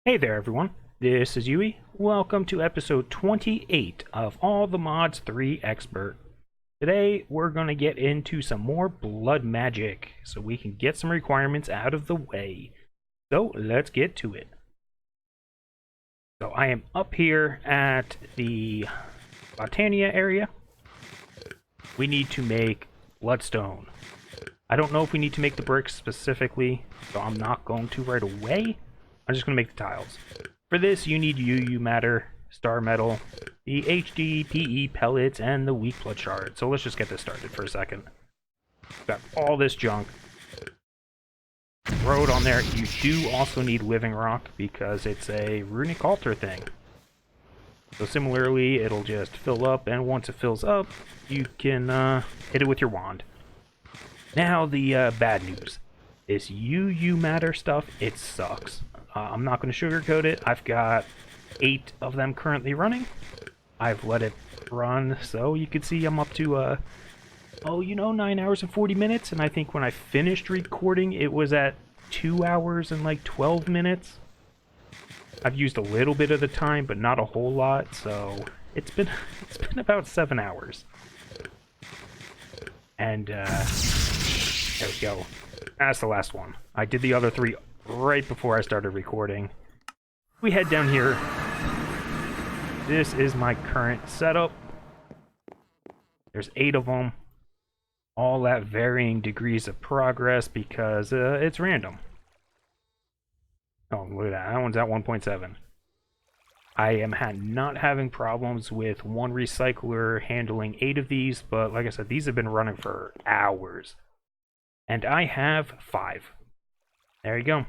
Hey there everyone, this is Yui. Welcome to episode 28 of All the Mods 3 Expert. Today we're going to get into some more blood magic so we can get some requirements out of the way. So let's get to it. So I am up here at the Botania area. We need to make bloodstone. I don't know if we need to make the bricks specifically, so I'm not going to right away. I'm just going to make the tiles. For this, you need UU matter, star metal, the HD, PE pellets, and the weak blood shard. So let's just get this started for a second. Got all this junk. Throw it on there. You do also need living rock because it's a runic altar thing. So similarly, it'll just fill up, and once it fills up, you can hit it with your wand. Now the bad news. This UU matter stuff, it sucks. I'm not going to sugarcoat it. I've got 8 of them currently running. I've let it run, so you can see I'm up to, 9 hours and 40 minutes, and I think when I finished recording, it was at 2 hours and like 12 minutes. I've used a little bit of the time, but not a whole lot, so it's been about 7 hours. And, there we go. That's the last one. I did the other 3 right before I started recording. We head down here. This is my current setup. There's 8 of them. All at varying degrees of progress because it's random. Oh, look at that. That one's at 1.7. I am not having problems with one recycler handling 8 of these, but like I said, these have been running for hours. And I have 5. There you go.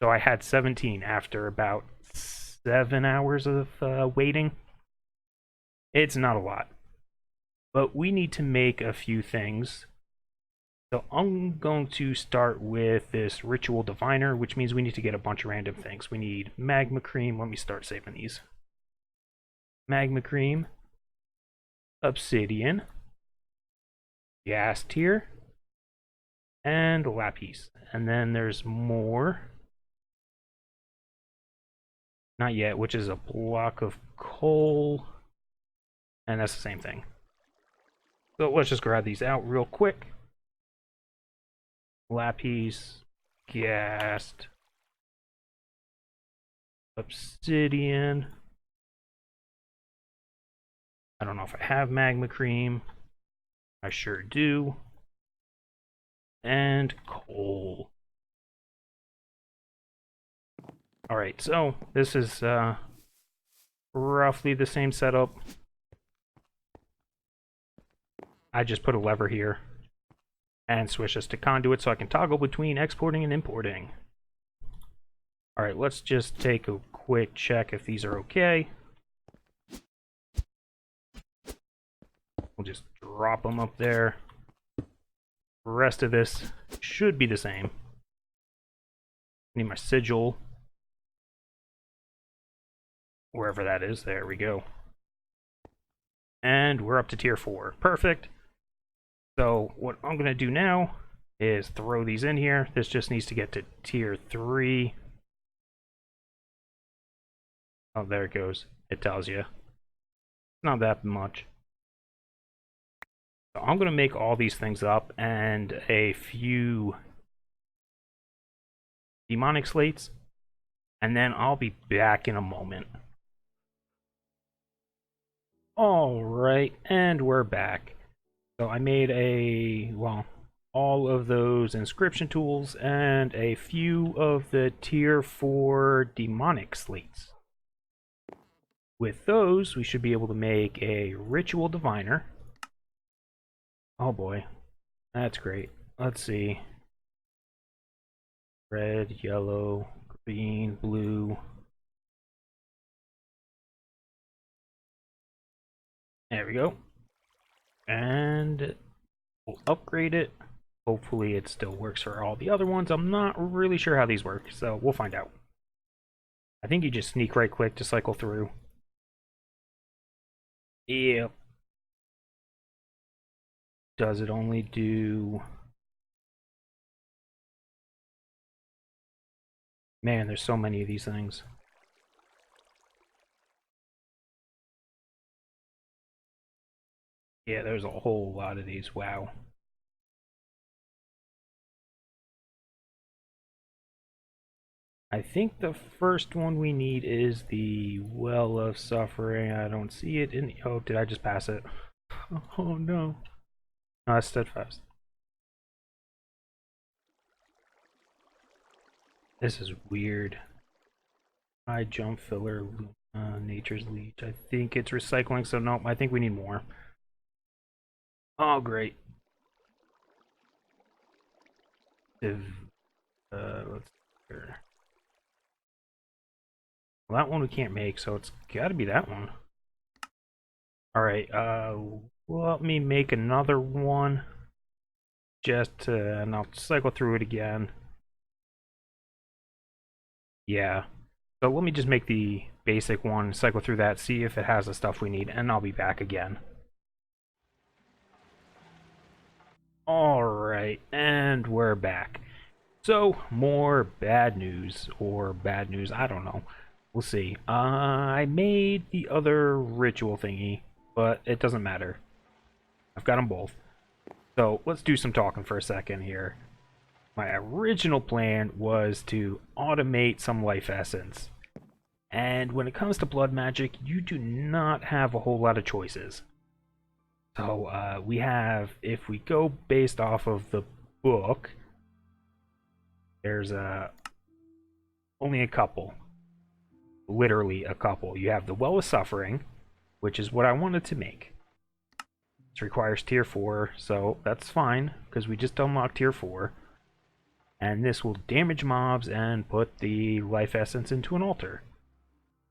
So I had 17 after about 7 hours of waiting. It's not a lot. But we need to make a few things. So I'm going to start with this Ritual Diviner, which means we need to get a bunch of random things. We need Magma Cream. Let me start saving these. Magma Cream. Obsidian. Gas Tier. And Lapis. And then there's more. Not yet, which is a block of coal. And that's the same thing. So let's just grab these out real quick. Lapis. Ghast. Obsidian. I don't know if I have magma cream. I sure do. And coal. Alright, so this is roughly the same setup. I just put a lever here and switch this to conduit so I can toggle between exporting and importing. Alright, let's just take a quick check if these are okay. We'll just drop them up there. The rest of this should be the same. Need my sigil. Wherever that is, there we go. And we're up to tier 4. Perfect. So what I'm going to do now is throw these in here. This just needs to get to tier 3. Oh, there it goes. It tells you. Not that much. So I'm going to make all these things up and a few demonic slates. And then I'll be back in a moment. Alright, and we're back. So I made all of those inscription tools and a few of the tier 4 demonic slates. With those, we should be able to make a Ritual Diviner. Oh boy, that's great. Let's see. Red, yellow, green, blue. There we go. And we'll upgrade it. Hopefully it still works for all the other ones. I'm not really sure how these work, so we'll find out. I think you just sneak right click to cycle through. Yep. Does it only do... Man, there's so many of these things. Yeah, there's a whole lot of these. Wow. I think the first one we need is the Well of Suffering. I don't see it in... Oh, did I just pass it? Oh, no. No, that's Steadfast. This is weird. High Jump Filler, Nature's Leech. I think it's recycling, so nope, I think we need more. Oh, great. Let's see here. Well, that one we can't make, so it's gotta be that one. Alright, let me make another one. Just and I'll cycle through it again. Yeah. So let me just make the basic one, cycle through that, see if it has the stuff we need, and I'll be back again. Alright, and we're back. So, more bad news, or bad news, I don't know. We'll see. I made the other ritual thingy, but it doesn't matter. I've got them both. So, let's do some talking for a second here. My original plan was to automate some life essence. And when it comes to blood magic, you do not have a whole lot of choices. So, we have, if we go based off of the book, there's only a couple. Literally a couple. You have the Well of Suffering, which is what I wanted to make. This requires tier 4, so that's fine, because we just unlocked tier 4. And this will damage mobs and put the life essence into an altar.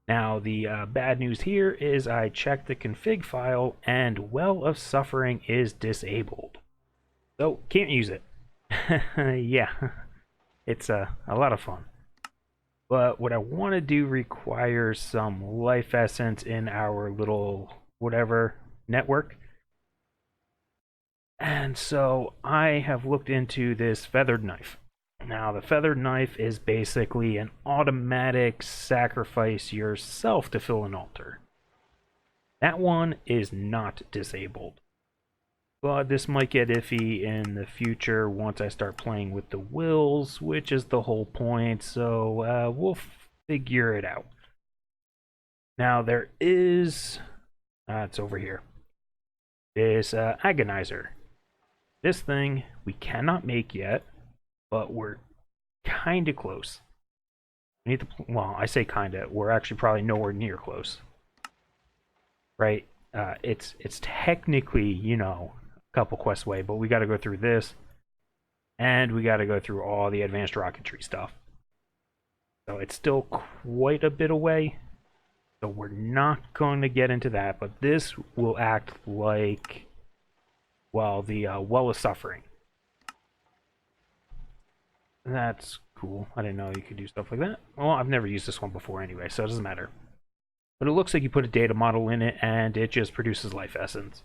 Now, the bad news here is I checked the config file, and Well of Suffering is disabled. So, can't use it. Yeah, it's a lot of fun. But what I want to do requires some life essence in our little whatever network. And so I have looked into this feathered knife. Now, the feathered knife is basically an automatic sacrifice yourself to fill an altar. That one is not disabled. But this might get iffy in the future once I start playing with the wills, which is the whole point, so we'll figure it out. Now, there is... it's over here. This Agonizer. This thing we cannot make yet, but we're kind of close. We need to, well, I say kind of. We're actually probably nowhere near close. Right? It's technically, you know, a couple quests away, but we got to go through this, and we got to go through all the advanced rocketry stuff. So it's still quite a bit away. So we're not going to get into that, but this will act like, well, the Well of Suffering. That's cool. I didn't know you could do stuff like that. Well, I've never used this one before anyway, so it doesn't matter. But it looks like you put a data model in it, and it just produces life essence.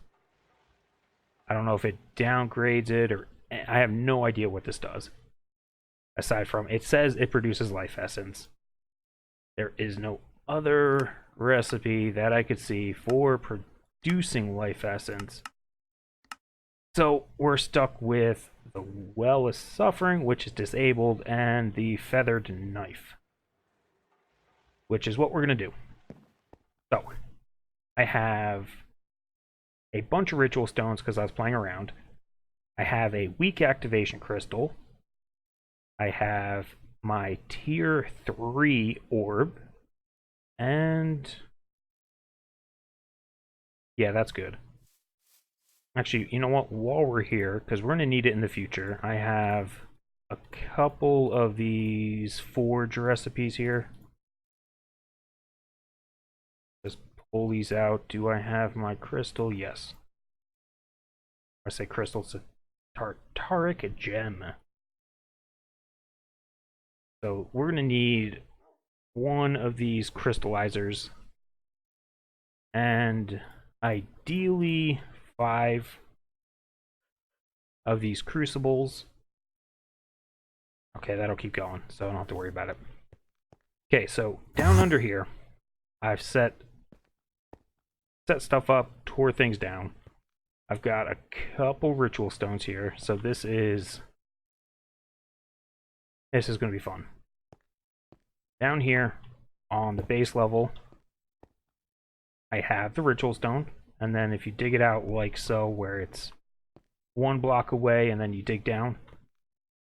I don't know if it downgrades it, or I have no idea what this does. Aside from, it says it produces life essence. There is no other recipe that I could see for producing life essence. So we're stuck with the Well of Suffering, which is disabled, and the feathered knife, which is what we're going to do. So I have a bunch of ritual stones because I was playing around. I have a weak activation crystal. I have my tier 3 orb. And yeah, that's good. Actually, you know what? While we're here, because we're going to need it in the future, I have a couple of these forge recipes here. Just pull these out. Do I have my crystal? Yes. I say crystal, it's a tartaric gem. So we're going to need one of these crystallizers, and ideally 5 of these crucibles. Okay, that'll keep going, so I don't have to worry about it. Okay, so down under here, I've set stuff up, tore things down. I've got a couple ritual stones here, so this is going to be fun. Down here on the base level, I have the ritual stone, and then if you dig it out like so, where it's one block away and then you dig down,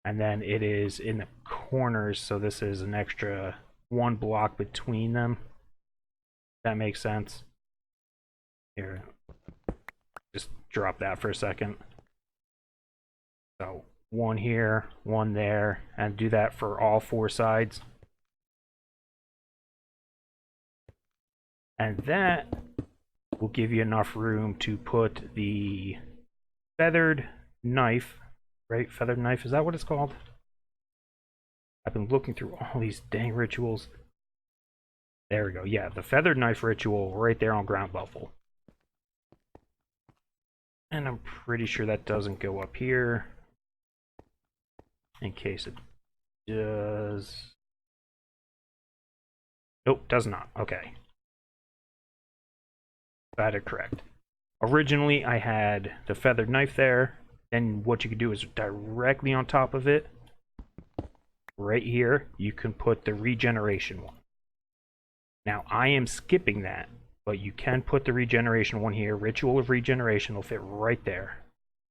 and then it is in the corners, so this is an extra one block between them. That makes sense. Here, just drop that for a second. So one here, one there, and do that for all four sides. And that will give you enough room to put the feathered knife, right? Feathered knife, is that what it's called? I've been looking through all these dang rituals. There we go. Yeah, the feathered knife ritual right there on ground level. And I'm pretty sure that doesn't go up here. In case it does. Nope, does not. Okay. Got it correct. Originally, I had the feathered knife there. Then what you can do is directly on top of it, right here, you can put the regeneration one. Now, I am skipping that, but you can put the regeneration one here. Ritual of Regeneration will fit right there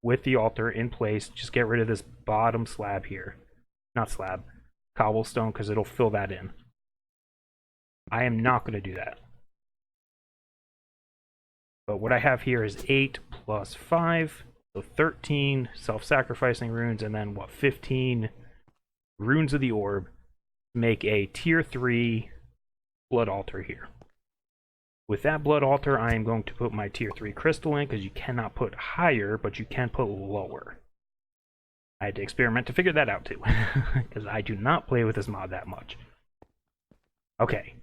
with the altar in place. Just get rid of this bottom slab here. Not slab, cobblestone, because it'll fill that in. I am not going to do that. But what I have here is 8 plus 5, so 13 self-sacrificing runes, and then what, 15 runes of the orb to make a tier 3 blood altar here. With that blood altar, I am going to put my tier 3 crystal in, because you cannot put higher, but you can put lower. I had to experiment to figure that out too, because I do not play with this mod that much. Okay.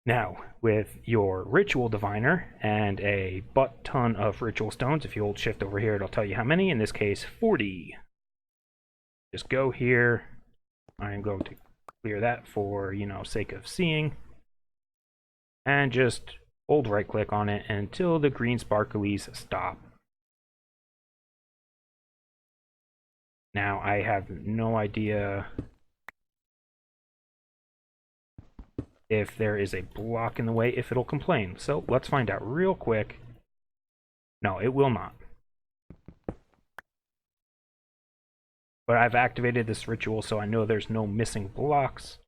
Now, with your ritual diviner and a butt ton of ritual stones, if you hold shift over here, it'll tell you how many. In this case, 40. Just go here. I am going to clear that for, sake of seeing. And just hold right click on it until the green sparklies stop. Now, I have no idea if there is a block in the way, if it'll complain. So let's find out real quick. No, it will not. But I've activated this ritual, so I know there's no missing blocks.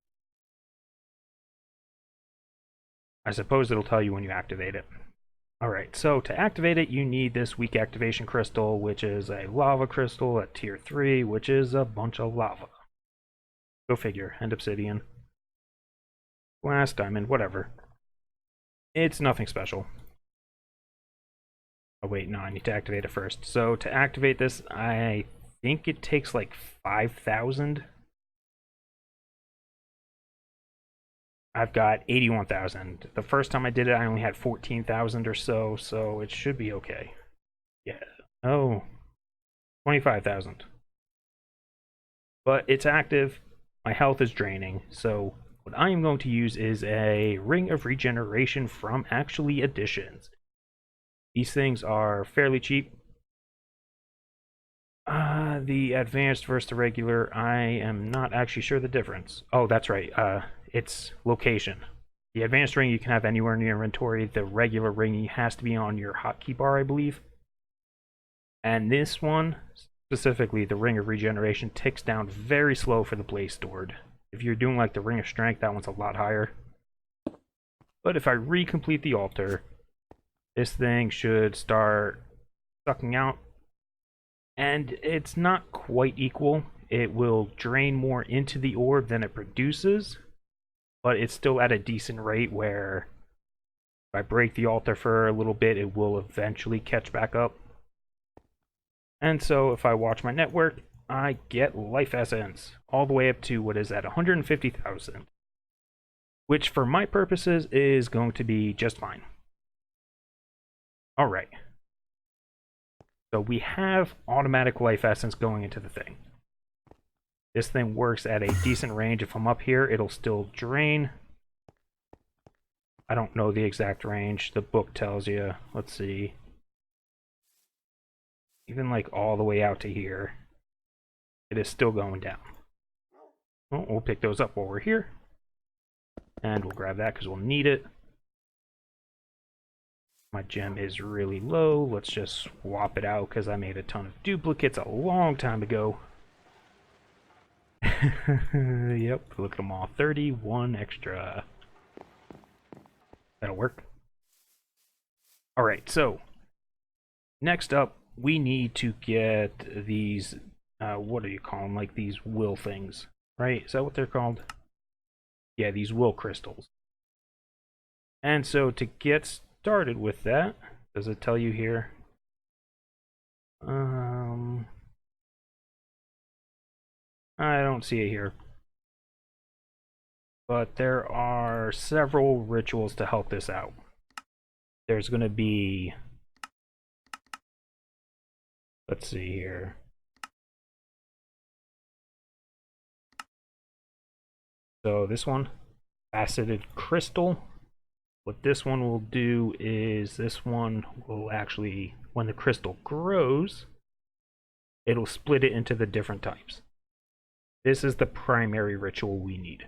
I suppose it'll tell you when you activate it. Alright, so to activate it, you need this weak activation crystal, which is a lava crystal at tier 3, which is a bunch of lava. Go figure, and obsidian. Glass, diamond, whatever. It's nothing special. Oh wait, no, I need to activate it first. So to activate this, I think it takes like 5,000. I've got 81,000. The first time I did it, I only had 14,000 or so, so it should be okay. Yeah. Oh, 25,000. But it's active. My health is draining, so what I am going to use is a Ring of Regeneration from Actually Editions. These things are fairly cheap. The advanced versus the regular, I am not actually sure the difference. Oh, that's right. It's location. The advanced ring you can have anywhere in your inventory. The regular ring has to be on your hotkey bar, I believe. And this one, specifically the Ring of Regeneration, ticks down very slow for the Blaze Sword. If you're doing like the Ring of Strength, that one's a lot higher. But if I recomplete the altar, this thing should start sucking out. And it's not quite equal. It will drain more into the orb than it produces. But it's still at a decent rate where if I break the altar for a little bit, it will eventually catch back up. And so if I watch my network, I get life essence all the way up to what is at 150,000, which for my purposes is going to be just fine. All right. So we have automatic life essence going into the thing. This thing works at a decent range. If I'm up here, it'll still drain. I don't know the exact range. The book tells you. Let's see. even like all the way out to here, it is still going down. Well, we'll pick those up while we're here. And we'll grab that because we'll need it. My gem is really low. Let's just swap it out because I made a ton of duplicates a long time ago. Yep, look at them all. 31 extra. That'll work. Alright, so next up, we need to get these, what do you call them? Like these will things, right? Is that what they're called? Yeah, these will crystals. And so to get started with that, does it tell you here? I don't see it here. But there are several rituals to help this out. There's going to be, let's see here. So this one, Acetic Crystal. What this one will do is this one will actually, when the crystal grows, it'll split it into the different types. This is the primary ritual we need.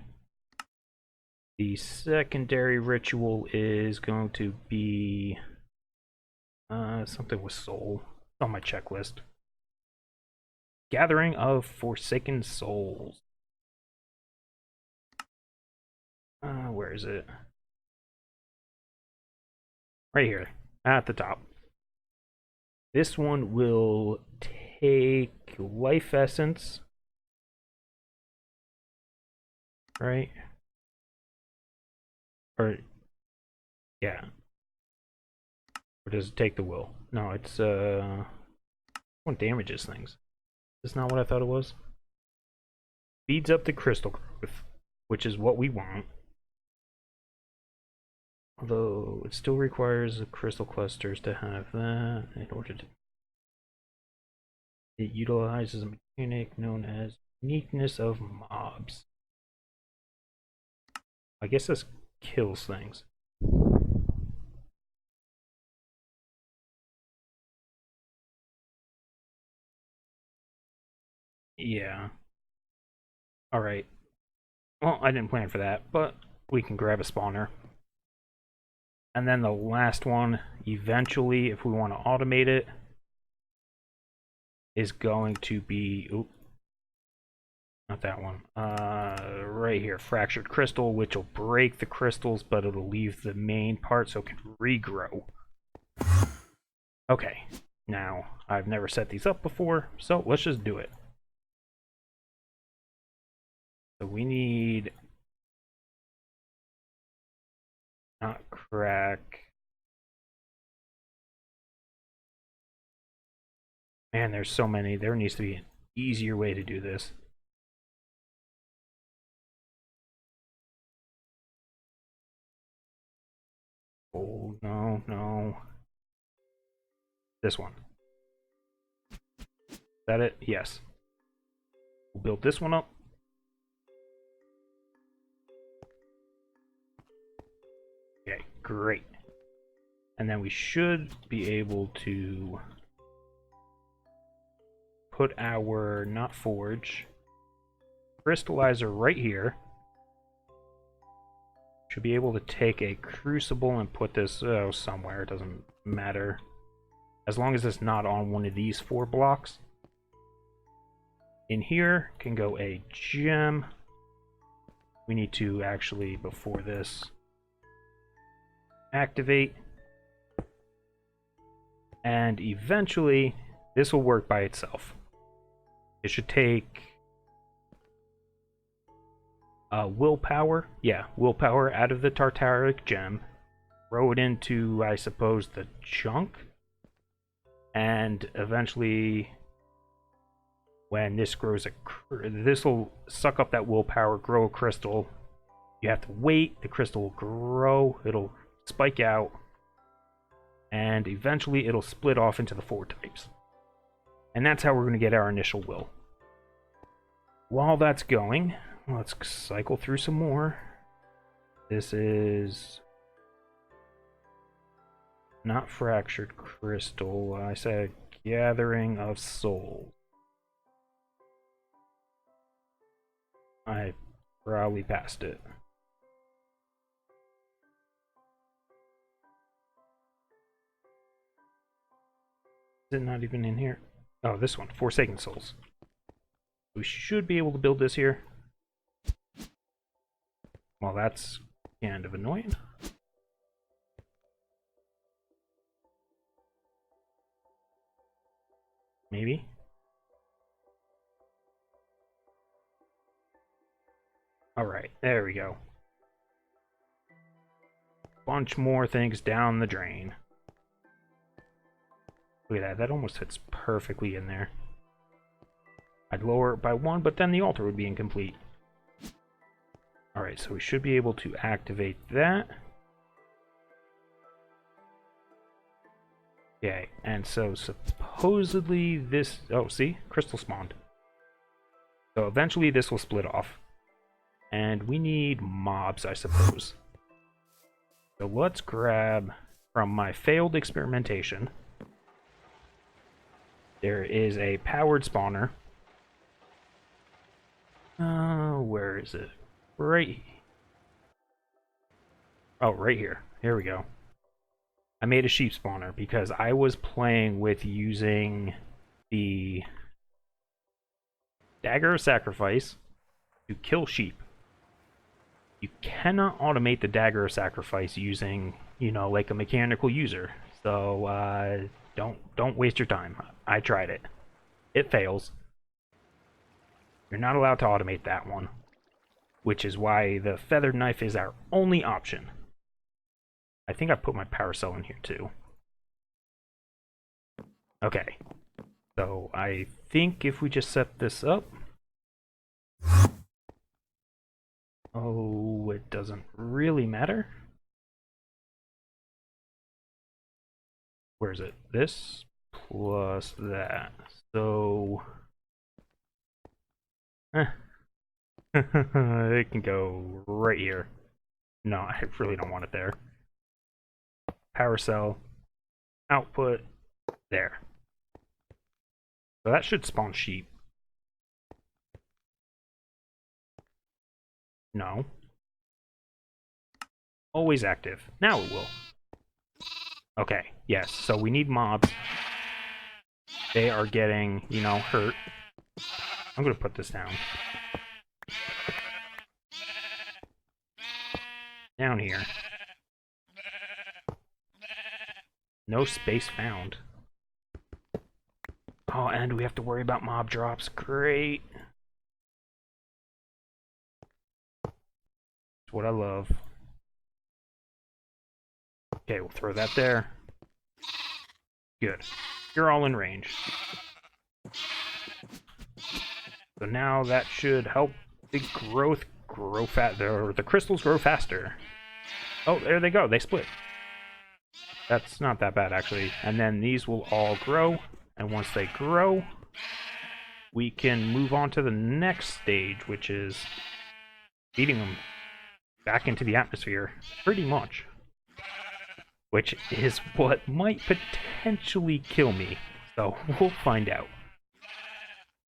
The secondary ritual is going to be something with soul on my checklist. Gathering of Forsaken Souls. Where is it? Right here, at the top. This one will take life essence. Right? Or, yeah. Or does it take the will? No, it's, one damages things. That's not what I thought it was. Speeds up the crystal growth, which is what we want. Although, it still requires the crystal clusters to have that in order to... It utilizes a mechanic known as uniqueness of mobs. I guess this kills things. Yeah. Alright. Well, I didn't plan for that, but we can grab a spawner. And then the last one, eventually, if we want to automate it, is going to be... Oop. Not that one. Right here, Fractured Crystal, which will break the crystals, but it'll leave the main part so it can regrow. Okay. Now, I've never set these up before, so let's just do it. So we need... Not crack. Man, there's so many. There needs to be an easier way to do this. Oh, no, no. This one. Is that it? Yes. We'll build this one up. Okay, great. And then we should be able to put our, not forge, crystallizer right here. Should be able to take a crucible and put this somewhere. It doesn't matter. As long as it's not on one of these 4 blocks. In here can go a gem. We need to actually, before this, activate. And eventually, this will work by itself. It should take willpower. Yeah, willpower out of the Tartaric gem. Throw it into, I suppose, the chunk. And eventually, when this grows this will suck up that willpower, grow a crystal. You have to wait, the crystal will grow, it'll spike out, and eventually it'll split off into the 4 types. And that's how we're going to get our initial will. While that's going, let's cycle through some more. This is not Fractured Crystal. I said Gathering of Souls. I probably passed it. Is it not even in here? Oh, this one, Forsaken Souls. We should be able to build this here. Well, that's kind of annoying. Maybe. Alright, there we go. Bunch more things down the drain. Look at that, that almost fits perfectly in there. I'd lower it by 1, but then the altar would be incomplete. Alright, so we should be able to activate that. Okay, and so supposedly this... Oh, see? Crystal spawned. So eventually this will split off. And we need mobs, I suppose. So let's grab from my failed experimentation. There is a powered spawner. Where is it? Right. Oh, right here. Here we go. I made a sheep spawner because I was playing with using the Dagger of Sacrifice to kill sheep. You cannot automate the Dagger of Sacrifice using, you know, like a mechanical user. So, don't waste your time. I tried it. It fails. You're not allowed to automate that one, which is why the feathered knife is our only option. I think I put my power cell in here too. Okay, so I think if we just set this up... Oh, it doesn't really matter. Where is it? This plus that. So... it can go right here. No, I really don't want it there. Power cell, output, there. So that should spawn sheep. No. Always active. Now it will. Okay, yes, so we need mobs. They are getting, you know, hurt. I'm gonna put this down. Down here. No space found. Oh, and we have to worry about mob drops. Great. That's what I love. Okay, we'll throw that there. Good. You're all in range. So now that should help the growth grow the crystals grow faster. Oh, there they go. They split. That's not that bad, actually. And then these will all grow. And once they grow, we can move on to the next stage, which is feeding them back into the atmosphere, pretty much. Which is what might potentially kill me. So we'll find out.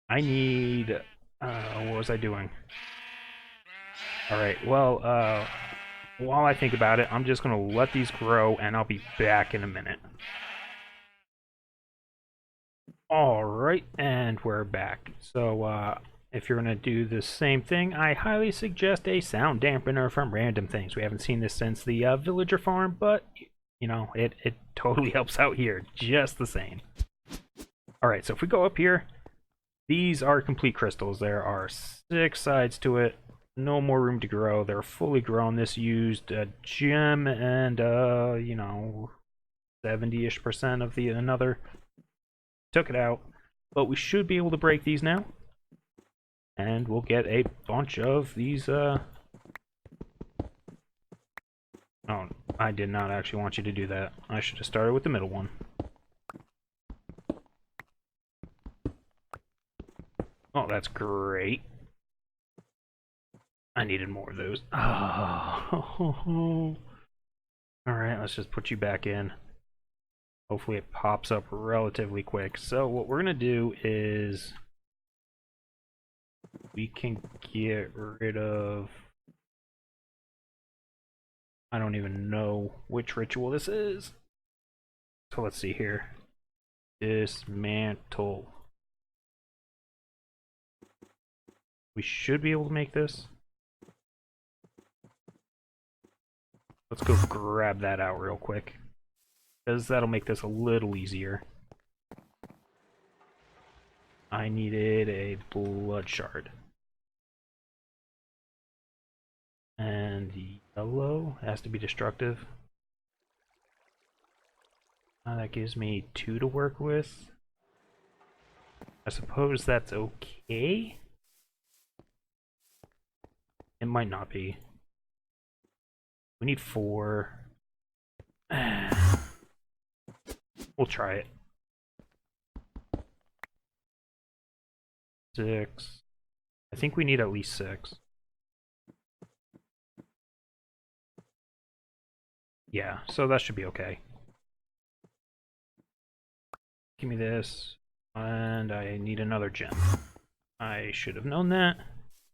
I need... what was I doing? Alright, well, while I think about it, I'm just going to let these grow, and I'll be back in a minute. Alright, and we're back. So, if you're going to do the same thing, I highly suggest a sound dampener from Random Things. We haven't seen this since the villager farm, but, you know, it totally helps out here, just the same. Alright, so if we go up here, these are complete crystals. There are 6 sides to it. No more room to grow. They're fully grown. This used a gem and, you know, 70-ish% of the another. Took it out. But we should be able to break these now. And we'll get a bunch of these, Oh, I did not actually want you to do that. I should have started with the middle one. Oh, that's great. I needed more of those. Oh. Alright, let's just put you back in. Hopefully it pops up relatively quick. So what we're going to do is we can get rid of... I don't even know which ritual this is. So let's see here. Dismantle. We should be able to make this. Let's go grab that out real quick, because that'll make this a little easier. I needed a blood shard. And yellow has to be destructive. That gives me 2 to work with. I suppose that's okay? It might not be. We need 4. We'll try it. 6. I think we need at least 6. Yeah, so that should be okay. Give me this, and I need another gem. I should have known that.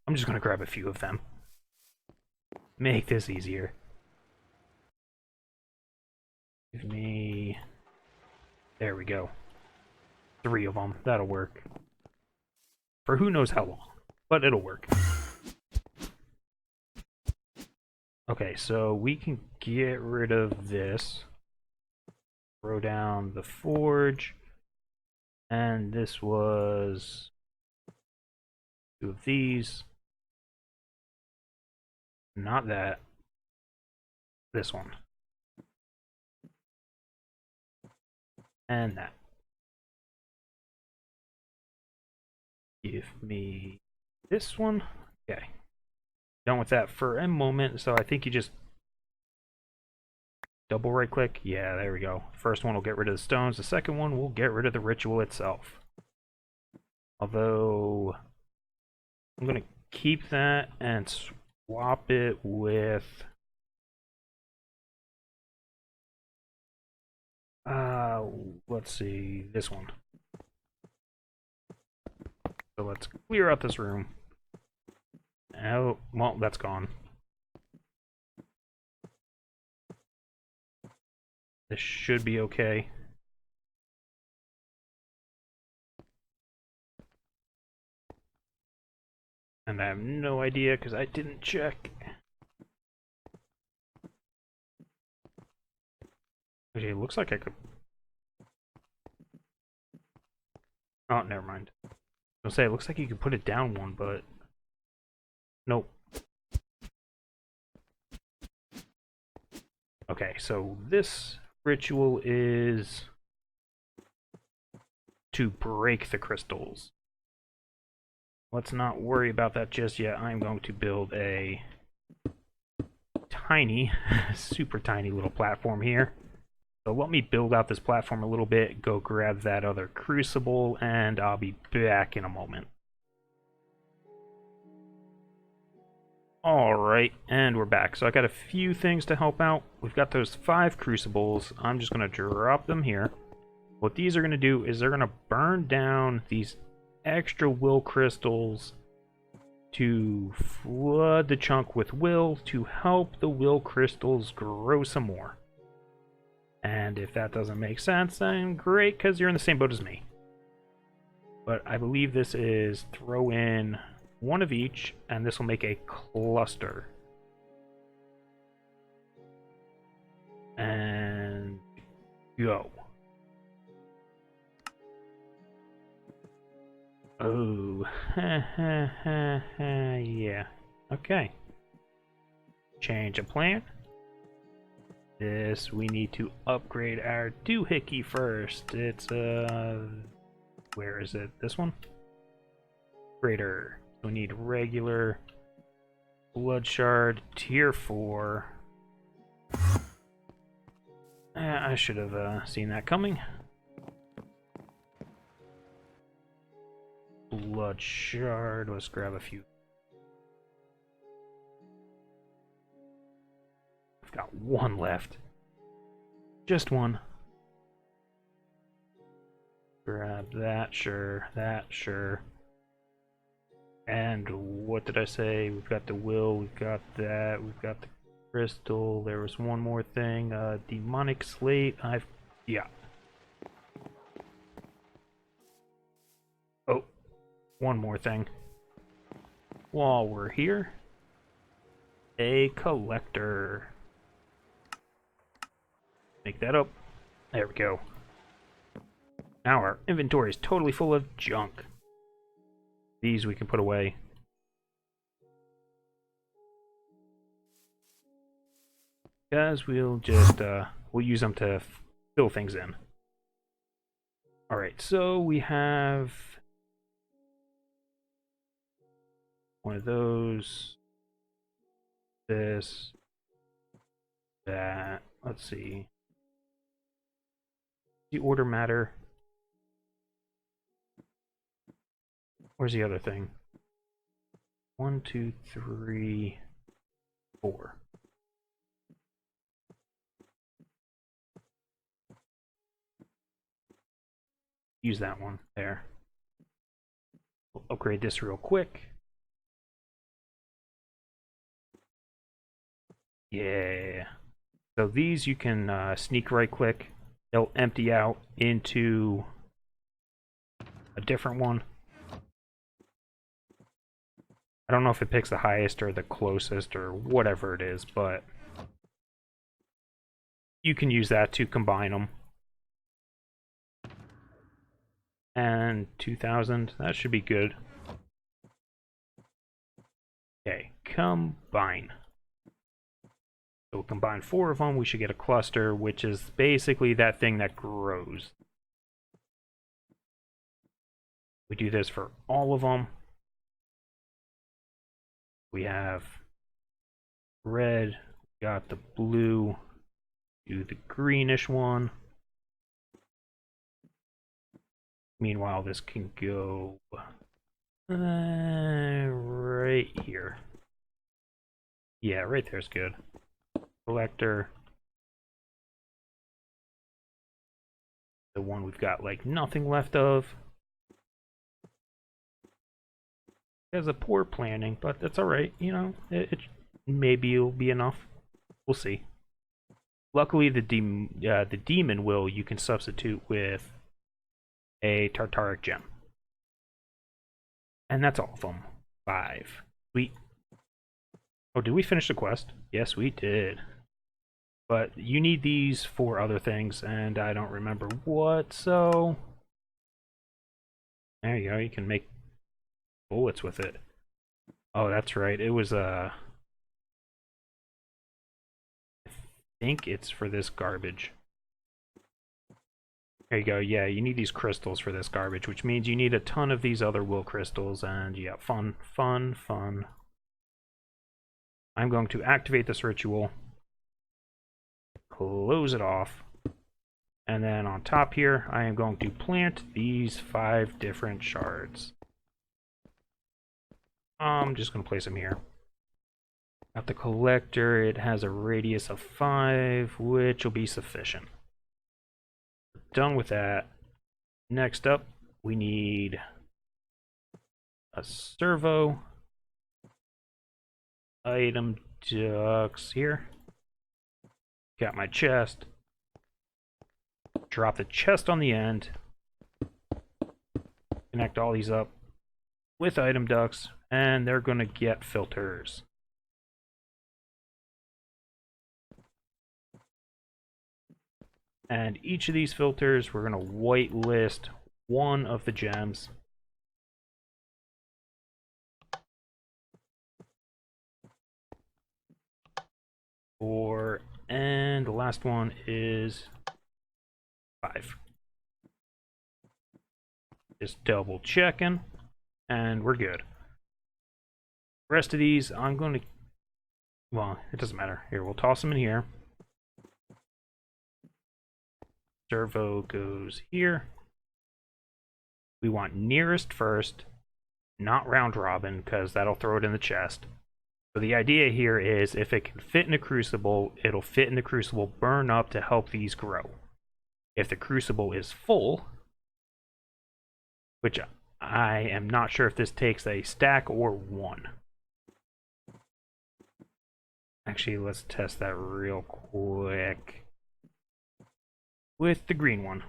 I'm just gonna grab a few of them. Make this easier. Give me... There we go. 3 of them. That'll work. For who knows how long, but it'll work. Okay, so we can get rid of this. Throw down the forge. And this was 2 of these. Not that. This one. And that. Give me this one. Okay. Done with that for a moment, so I think you just double right click. Yeah, there we go. First one will get rid of the stones, the second one will get rid of the ritual itself. Although I'm gonna keep that and swap it with let's see, this one. So let's clear out this room. Oh, well, that's gone. This should be okay. And I have no idea because I didn't check. Actually, it looks like I could... Oh, never mind. I'll say it looks like you could put it down one, but... Nope. Okay, so this ritual is to break the crystals. Let's not worry about that just yet. I'm going to build a tiny, super tiny little platform here. So let me build out this platform a little bit, go grab that other crucible, and I'll be back in a moment. Alright, and we're back. So I got a few things to help out. We've got those 5 crucibles. I'm just going to drop them here. What these are going to do is they're going to burn down these extra will crystals to flood the chunk with will to help the will crystals grow some more. And if that doesn't make sense, then great, because you're in the same boat as me. But I believe this is throw in 1 of each, and this will make a cluster. And go. Oh, yeah. Okay. Change of plan. This, we need to upgrade our doohickey first. It's, where is it? This one? Greater. We need regular blood shard, tier 4. I should have seen that coming. Blood shard, let's grab a few. I've got 1 left. Just 1. Grab that, sure. And what did I say? We've got the will, we've got that, we've got the crystal. There was one more thing. Demonic slate. Yeah. Oh, one more thing. While we're here, a collector. Make that up. There we go. Now our inventory is totally full of junk. These we can put away. Because we'll just, we'll use them to fill things in. Alright, so we have one of those, this, that, let's see. The order matter. Where's the other thing? 1, 2, 3, 4. Use that one there. We'll upgrade this real quick. Yeah. So these you can sneak right click. They'll empty out into a different one. I don't know if it picks the highest or the closest or whatever it is, but you can use that to combine them. And 2000, that should be good. Okay, combine. So we'll combine 4 of them, we should get a cluster, which is basically that thing that grows. We do this for all of them. We have red, got the blue, do the greenish one. Meanwhile, this can go right here. Yeah, right there's good. Collector. The one we've got like nothing left of. Has a poor planning, but that's alright, you know, maybe it'll be enough. We'll see. Luckily, the demon will you can substitute with a Tartaric gem. And that's all of them. 5. Sweet. Oh, did we finish the quest? Yes, we did. But you need these for other things, and I don't remember what, so... There you go, you can make bullets with it. Oh, that's right, it was, I think it's for this garbage. There you go, yeah, you need these crystals for this garbage, which means you need a ton of these other will crystals, and yeah, fun. I'm going to activate this ritual, close it off, and then on top here, I am going to plant these 5 different shards. I'm just going to place them here. Got the collector, it has a radius of 5, which will be sufficient. Done with that. Next up, we need a servo. Item ducts here. Got my chest. Drop the chest on the end. Connect all these up with item ducts, and they're going to get filters. And each of these filters, we're going to whitelist one of the gems. And the last one is 5. Just double checking, and we're good. The rest of these, I'm going to, well, it doesn't matter. Here, we'll toss them in here. Servo goes here. We want nearest first, not round robin, because that'll throw it in the chest. So the idea here is if it can fit in a crucible, it'll fit in the crucible, burn up to help these grow. If the crucible is full, which I am not sure if this takes a stack or one. Actually, let's test that real quick with the green one.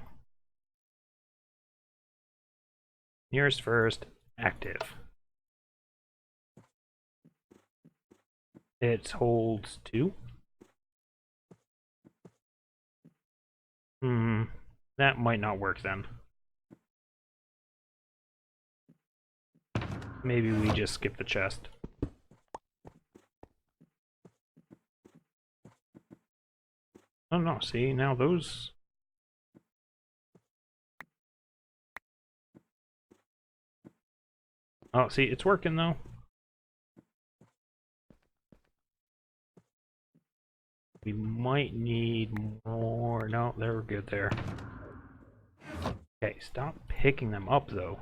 Nearest first, active. It holds 2. That might not work then. Maybe we just skip the chest. Oh no, see, now those... Oh, see, it's working though. We might need more. No, they were good there. Okay, stop picking them up though.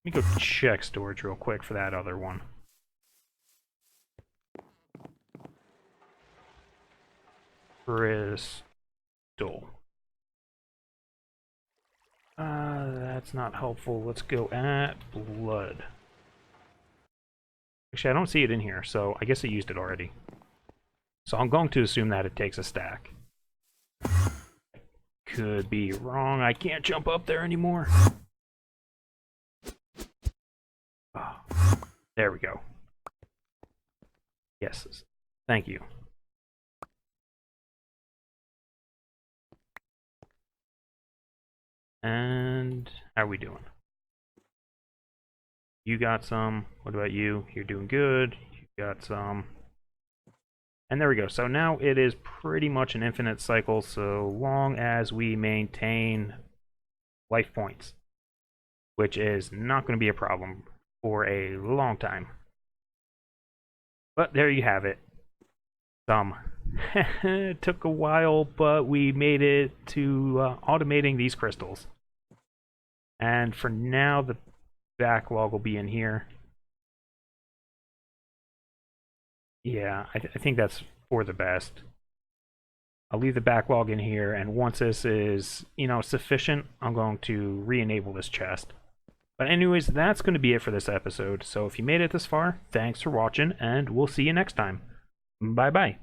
Let me go check storage real quick for that other one. Crystal. That's not helpful. Let's go at blood. Actually, I don't see it in here, so I guess I used it already. So I'm going to assume that it takes a stack. Could be wrong. I can't jump up there anymore. Oh, there we go. Yes, thank you. And how are we doing? You got some. What about you? You're doing good. You got some. And there we go. So now it is pretty much an infinite cycle so long as we maintain life points, which is not going to be a problem for a long time. But there you have it. It took a while, but we made it to automating these crystals. And for now, the backlog will be in here. Yeah, I think that's for the best. I'll leave the backlog in here, and once this is, sufficient, I'm going to re-enable this chest. But anyways, that's going to be it for this episode. So if you made it this far, thanks for watching, and we'll see you next time. Bye-bye.